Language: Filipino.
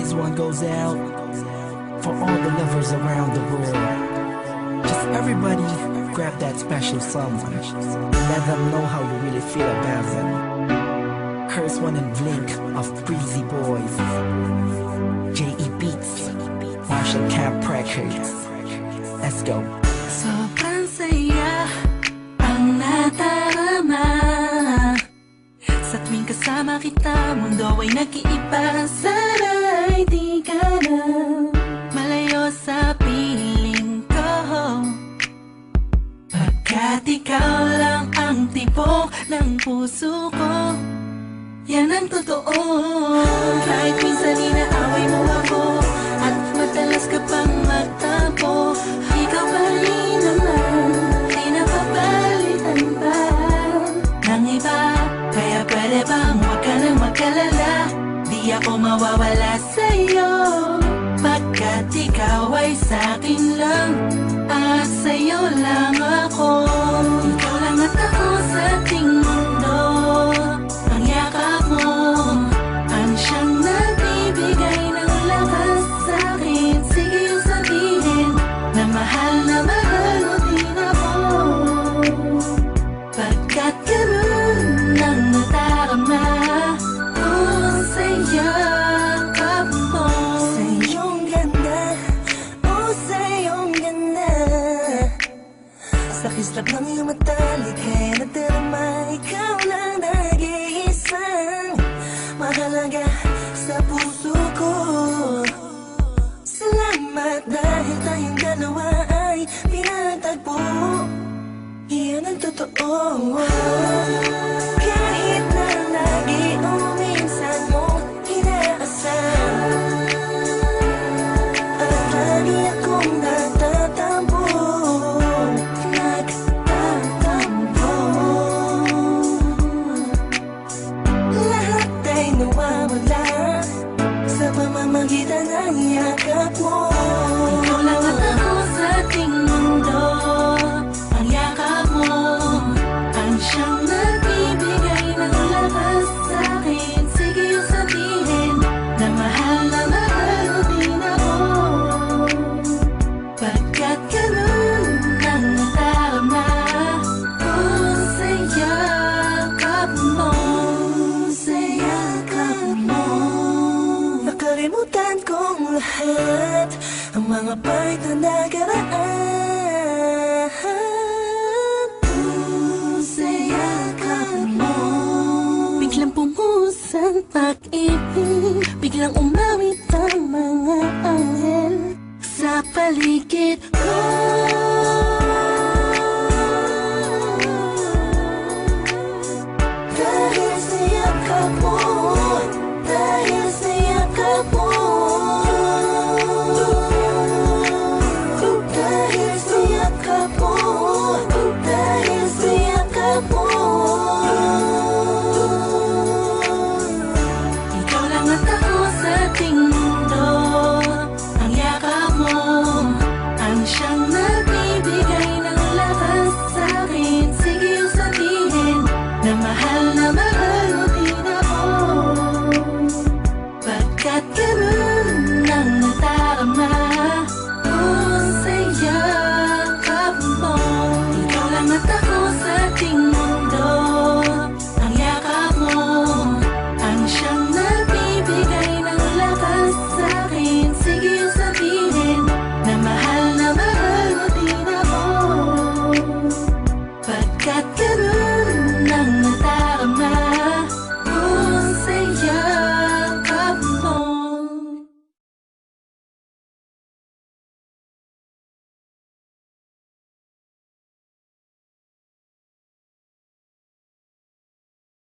This one goes out for all the lovers around the world. Just everybody grab that special someone. Let them know how you really feel about them. Here's one in Blink of Breezy Boys. J.E. Beats, Marshall Camp Records. Let's go. Sobrang saya ang nadarama sa tuwing kasama kita. Mundo ay nag-iiba. Sana'y di ka na malayo sa piling ko, pagkat ikaw lang ang tibok ng puso ko. Yan ang totoo. Kahit minsan inaaway mo ako at madalas ka pang magtampo, ikaw pa rin naman, di napapalitan pa ng iba. Kaya pwede bang huwag ka nang mag-alala, di ako mawawala sa'yo, pagkat ikaw ay sa'kin lang at sa'yo lang ako. Ikaw lang at ako sa ating mundo. Ang yakap mo ang siyang nagbibigay ng lakas sa'kin. Sige yung sabihin na mahal mo din ako, pagkat ganun ang nadarama ko sa yakap mo. Sa iyong ganda, oh sa iyong ganda, sa kislap ng iyong mata, lika'y nadarama. Ikaw lang nag-iisang mahalaga sa puso ko. Salamat dahil tayong dalawa ay pinatagpo. Iyan ang totoo. Kahit na lagi o minsan mo inaasam, at lagi akong nagtatampo. Lahat ay nawawala sa pamamagitan ng yakap mo. Ikaw lang at ako sa ating mundo. Ang yakap mo ang siyang nagbibigay ng lakas sa'kin. Sige yung sabihin na mahal mo din ako, pagkat ganun ang nadarama ko sa yakap mo. Sa yakap mo. Nakalimutan kong lahat ang mga pahit na nakaraan. Sa yakap mo. Biglang pumuhos ang pag-ibig, biglang umawit ang mga anghel sa paligid ko.